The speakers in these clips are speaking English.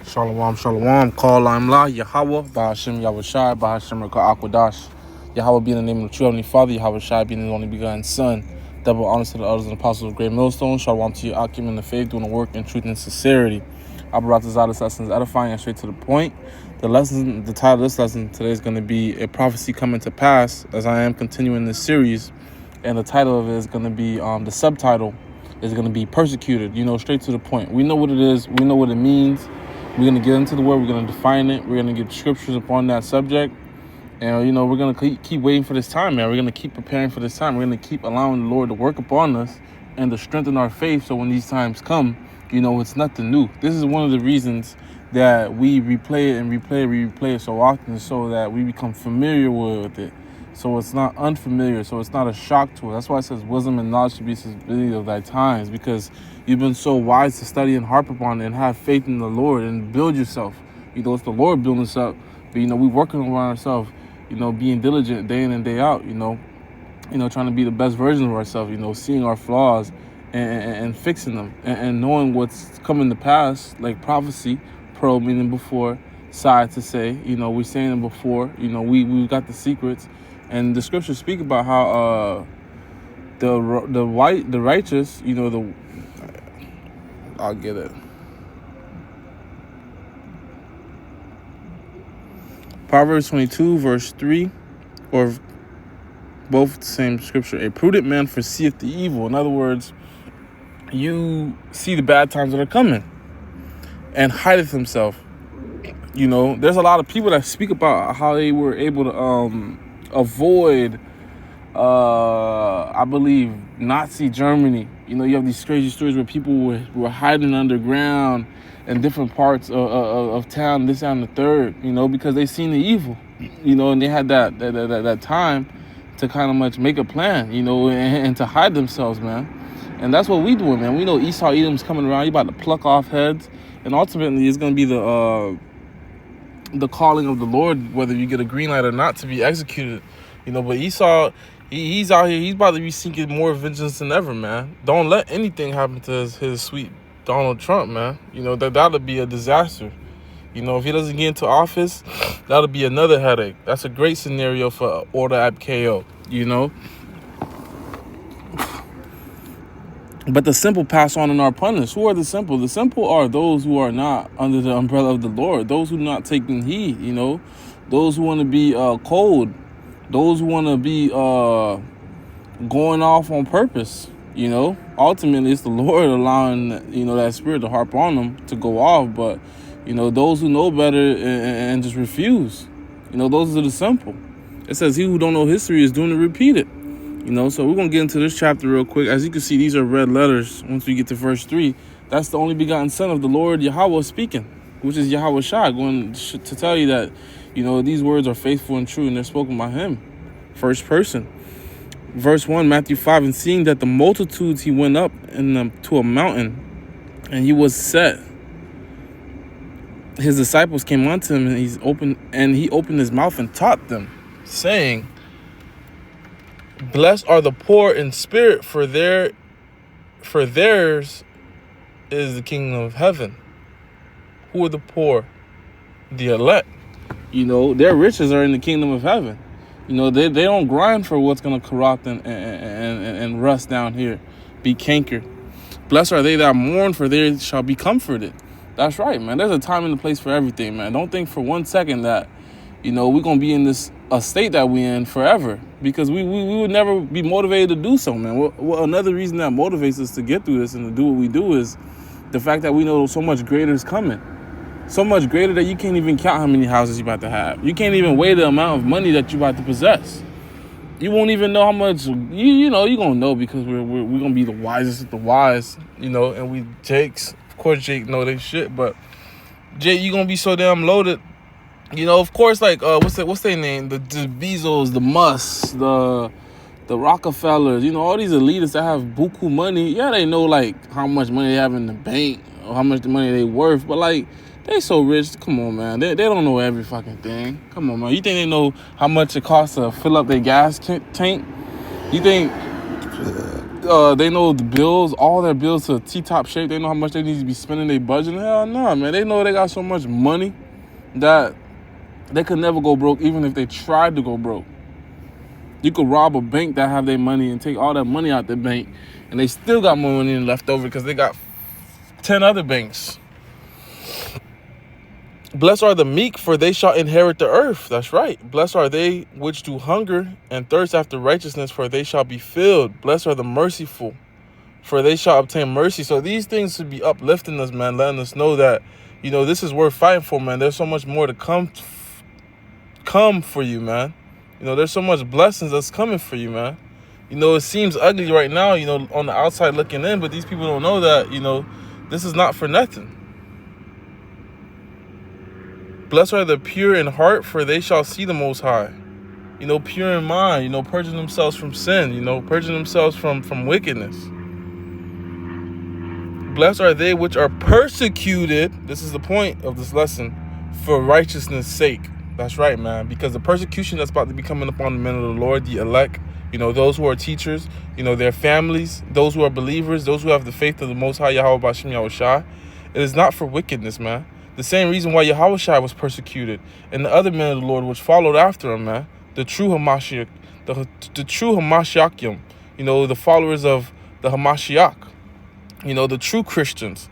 Shalom, shalom. Call La Yahweh, Bahashim Yahushai, Bahashim Raka Akwadash. Yahweh being the name of the true Heavenly Father, Yahweh Shai being the only begotten Son. Double honor to the elders and apostles of Great Millstone. Shalom to you, Akim in the faith, doing the work in truth and sincerity. I brought this out of lessons edifying and straight to the point. The title of this lesson today is going to be A Prophecy Coming to Pass, as I am continuing this series. And the title of it is going to be, the subtitle is going to be Persecuted, straight to the point. We know what it is. We know what it means. We're going to get into the word. We're going to define it. We're going to get scriptures upon that subject. And, we're going to keep waiting for this time, man. We're going to keep preparing for this time. We're going to keep allowing the Lord to work upon us and to strengthen our faith so when these times come, it's nothing new. This is one of the reasons that we replay it so often so that we become familiar with it. So it's not unfamiliar. So it's not a shock to us. That's why it says wisdom and knowledge should be sustained of thy times, because you've been so wise to study and harp upon it and have faith in the Lord and build yourself. It's the Lord building us up. But, we working on ourselves, being diligent day in and day out, trying to be the best version of ourselves, seeing our flaws and fixing them and knowing what's coming to pass, like prophecy, pro meaning before, side to say, we're saying it before, we've got the secrets. And the scriptures speak about how the righteous, I'll get it. Proverbs 22, verse 3, or both the same scripture. A prudent man foreseeth the evil. In other words, you see the bad times that are coming and hideth himself. There's a lot of people that speak about how they were able to avoid, I believe, Nazi Germany. You have these crazy stories where people were hiding underground in different parts of town, this, that, and the third, because they seen the evil, and they had that time to kind of much make a plan, and to hide themselves, man. And that's what we doing, man. We know Esau Edom's coming around. You about to pluck off heads, and ultimately it's going to be the calling of the Lord, whether you get a green light or not, to be executed. But Esau, he's out here. He's about to be seeking more vengeance than ever, man. Don't let anything happen to his sweet Donald Trump, man. That'll be a disaster. If he doesn't get into office, that'll be another headache. That's a great scenario for order ab KO, But the simple pass on and are punished. Who are the simple? The simple are those who are not under the umbrella of the Lord. Those who are not taking heed, Those who want to be cold. Those who want to be going off on purpose, Ultimately, it's the Lord allowing, that spirit to harp on them to go off. But, those who know better and just refuse, those are the simple. It says he who don't know history is doomed to repeat it. So we're going to get into this chapter real quick. As you can see, these are red letters. Once we get to verse 3, that's the only begotten Son of the Lord Yahweh speaking, which is Yahweh Shai, going to tell you that, these words are faithful and true, and they're spoken by him. First person. Verse 1, Matthew 5, and seeing that the multitudes, he went up to a mountain, and he was set. His disciples came unto him, and he opened his mouth and taught them, saying, blessed are the poor in spirit, for theirs is the kingdom of heaven. Who are the poor? The elect. Their riches are in the kingdom of heaven. They don't grind for what's going to corrupt and rust down here, be cankered. Blessed are they that mourn, for they shall be comforted. That's right, man. There's a time and a place for everything, man. Don't think for one second that, we're going to be in this state that we're in forever, because we would never be motivated to do so, man. Well, another reason that motivates us to get through this and to do what we do is the fact that we know so much greater is coming. So much greater that you can't even count how many houses you're about to have. You can't even weigh the amount of money that you're about to possess. You won't even know how much, you're going to know, because we're going to be the wisest of the wise, and we Jakes. Of course, Jake know they shit, but Jake, you're going to be so damn loaded. Of course, like, what's their name? The Bezos, the Musks, the Rockefellers, all these elitists that have buku money. Yeah, they know, like, how much money they have in the bank or how much the money they worth. But, like, they so rich. Come on, man. They don't know every fucking thing. Come on, man. You think they know how much it costs to fill up their gas tank? You think They know the bills, all their bills to T-top shape. They know how much they need to be spending their budget. Hell no, man. They know they got so much money that they could never go broke, even if they tried to go broke. You could rob a bank that have their money and take all that money out the bank, and they still got more money left over because they got 10 other banks. Blessed are the meek, for they shall inherit the earth. That's right. Blessed are they which do hunger and thirst after righteousness, for they shall be filled. Blessed are the merciful, for they shall obtain mercy. So these things should be uplifting us, man, letting us know that, you know, this is worth fighting for, man. There's so much more to come for you, man. You know, there's so much blessings that's coming for you, man. You know, it seems ugly right now, you know, on the outside looking in, but these people don't know that, you know, this is not for nothing. Blessed are the pure in heart, for they shall see the Most High. You know, pure in mind, you know, purging themselves from sin, you know, purging themselves from wickedness. Blessed are they which are persecuted, this is the point of this lesson, for righteousness' sake. That's right, man, because the persecution that's about to be coming upon the men of the Lord, the elect, you know, those who are teachers, you know, their families, those who are believers, those who have the faith of the Most High Yahweh B'Shem Yahushua, it is not for wickedness, man. The same reason why Yahushua was persecuted and the other men of the Lord which followed after him, man. The true Hamashiach, the true Hamashiachim, you know, the followers of the Hamashiach, you know, the true Christians,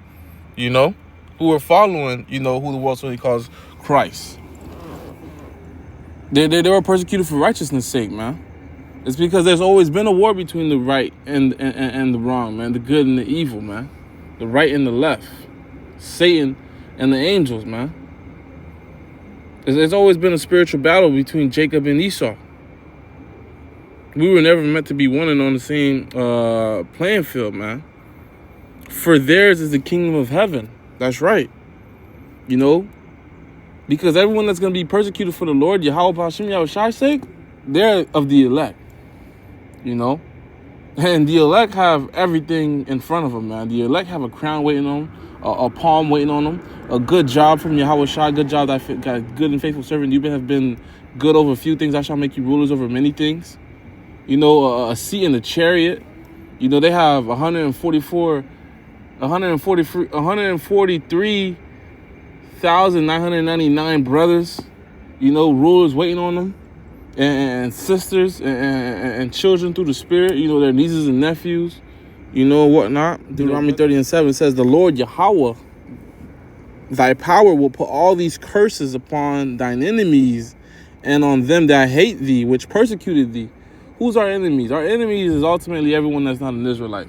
you know, who are following, you know, who the world really calls Christ. They were persecuted for righteousness' sake, man. It's because there's always been a war between the right and the wrong, man. The good and the evil, man. The right and the left. Satan and the angels, man. There's always been a spiritual battle between Jacob and Esau. We were never meant to be one and on the same playing field, man. For theirs is the kingdom of heaven. That's right. You know, because everyone that's going to be persecuted for the Lord, Yahweh B'Shem Yahushua's sake, they're of the elect. You know, and the elect have everything in front of them, man. The elect have a crown waiting on them, a palm waiting on them, a good job from Yahweh Shai, good job that got good and faithful servant. You have been good over a few things. I shall make you rulers over many things. You know, a seat in the chariot. You know, they have 143,999 brothers, you know, rulers waiting on them, and sisters and children through the Spirit, you know, their nieces and nephews, you know, whatnot. Deuteronomy 30:7 says, the Lord Yahweh, thy power will put all these curses upon thine enemies and on them that hate thee, which persecuted thee. Who's our enemies? Our enemies is ultimately everyone that's not an Israelite.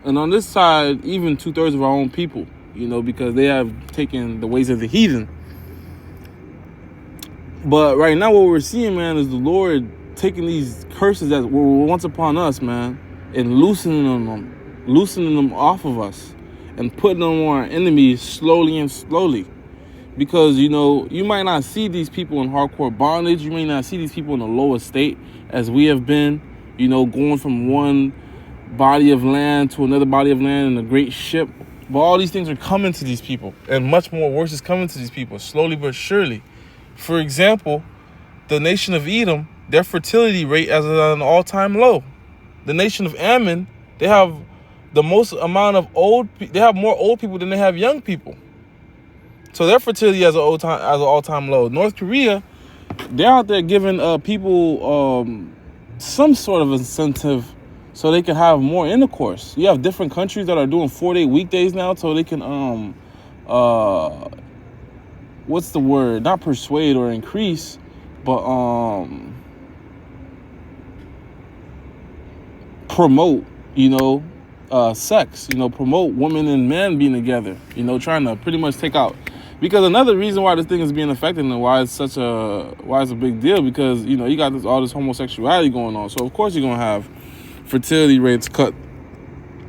And on this side, even 2/3 of our own people, you know, because they have taken the ways of the heathen. But right now what we're seeing, man, is the Lord taking these curses that were once upon us, man, and loosening them off of us and putting them on our enemies slowly and slowly. Because, you know, you might not see these people in hardcore bondage. You may not see these people in a lower state as we have been, you know, going from one body of land to another body of land in a great ship. But all these things are coming to these people, and much more worse is coming to these people, slowly but surely. For example, the nation of Edom, their fertility rate is at an all-time low. The nation of Ammon, they have the most amount of they have more old people than they have young people. So their fertility is an all-time low. North Korea, they're out there giving people some sort of incentive so they can have more intercourse. You have different countries that are doing 4-day weekdays now, so they can what's the word? Not persuade or increase, but promote, you know, sex, you know, promote women and men being together, you know, trying to pretty much take out. Because another reason why this thing is being affected and why it's a big deal, because, you know, you got all this homosexuality going on. So of course you're gonna have fertility rates cut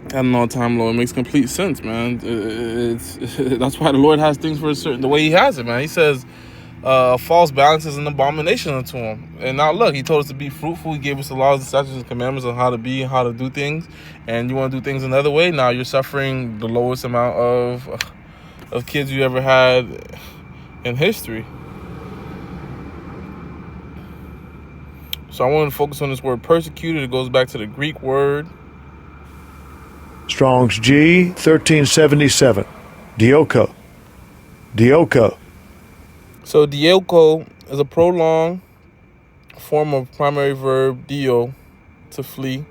at an all-time low. It makes complete sense, man. That's why the Lord has things for the way he has it, man. He says false balance is an abomination unto him. And now look, he told us to be fruitful. He gave us the laws and statutes and commandments on how to be and how to do things. And you want to do things another way, now you're suffering the lowest amount of kids you ever had in history. So I want to focus on this word persecuted. It goes back to the Greek word Strong's G 1377. Dioko. Dioko. So dioko is a prolonged form of primary verb dio, to flee.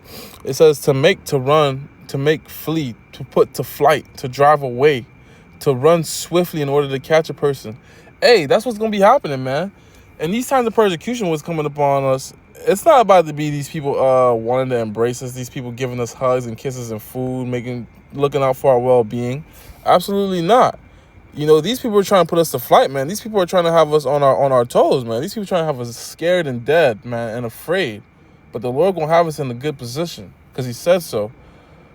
It says to make, to run, to make, flee, to put to flight, to drive away, to run swiftly in order to catch a person. Hey, that's what's going to be happening, man. And these times of persecution was coming upon us. It's not about to be these people wanting to embrace us, these people giving us hugs and kisses and food, looking out for our well-being. Absolutely not. You know, these people are trying to put us to flight, man. These people are trying to have us on our toes, man. These people are trying to have us scared and dead, man, and afraid. But the Lord gonna have us in a good position, because he said so.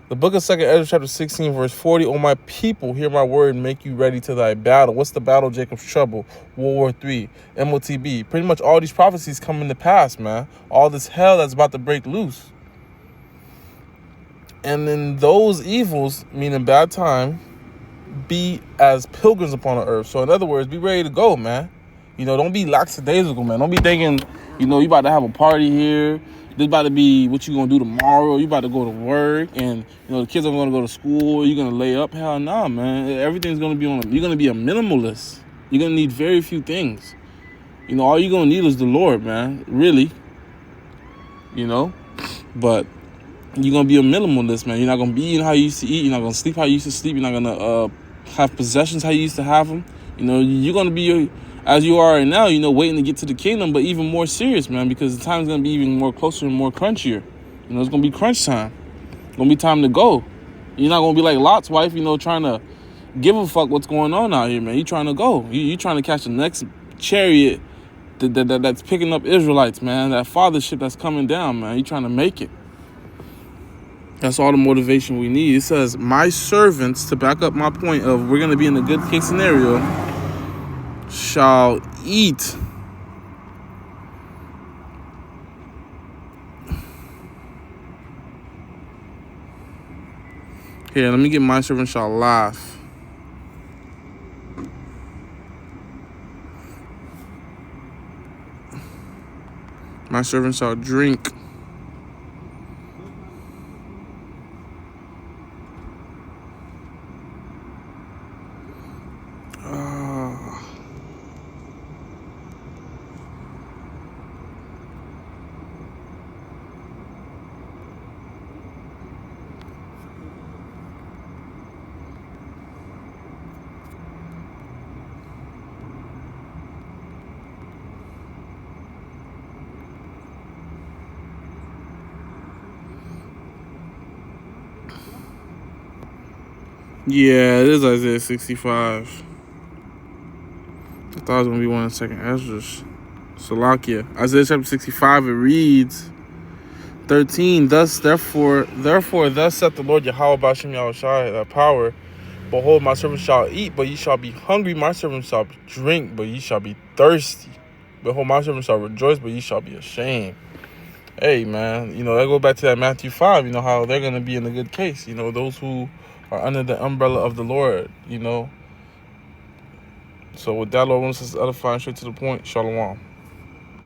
The book of 2 Ezra chapter 16, verse 40, "O my people, hear my word and make you ready to thy battle." What's the battle? Jacob's trouble, World War III, MOTB. Pretty much all these prophecies come into pass, man. All this hell that's about to break loose. And then those evils, meaning bad time, be as pilgrims upon the earth. So in other words, be ready to go, man. You know, don't be lackadaisical, man. Don't be thinking, you know, you about to have a party here. This about to be what you gonna do tomorrow. You about to go to work, and you know the kids are gonna go to school. You're gonna lay up. Hell nah, man. Everything's gonna be you're gonna be a minimalist. You're gonna need very few things. You know, all you're gonna need is the Lord, man. Really. You know, but you're gonna be a minimalist, man. You're not gonna be eating how you used to eat. You're not gonna sleep how you used to sleep. You're not gonna have possessions how you used to have them. You know, you're gonna be as you are right now, you know, waiting to get to the kingdom, but even more serious, man, because the time's going to be even more closer and more crunchier. You know, it's going to be crunch time. It's going to be time to go. You're not going to be like Lot's wife, you know, trying to give a fuck what's going on out here, man. You're trying to go. You're trying to catch the next chariot that's picking up Israelites, man. That fathership that's coming down, man. You're trying to make it. That's all the motivation we need. It says, my servants, to back up my point of we're going to be in a good case scenario, shall eat here. Let me get my servant shall laugh. My servant shall drink. Yeah, it is Isaiah 65. I thought it was going to be one in 2nd Ezra. Salakia. Isaiah chapter 65, it reads 13. Therefore, thus saith the Lord Yahweh B'Shem Yahushai, thy power. Behold, my servant shall eat, but ye shall be hungry. My servant shall drink, but ye shall be thirsty. Behold, my servant shall rejoice, but ye shall be ashamed. Hey, man, you know, that go back to that Matthew 5, you know, how they're going to be in a good case. You know, those who are under the umbrella of the Lord, you know. So with that, Lord wants us to edify and straight to the point. Shalom.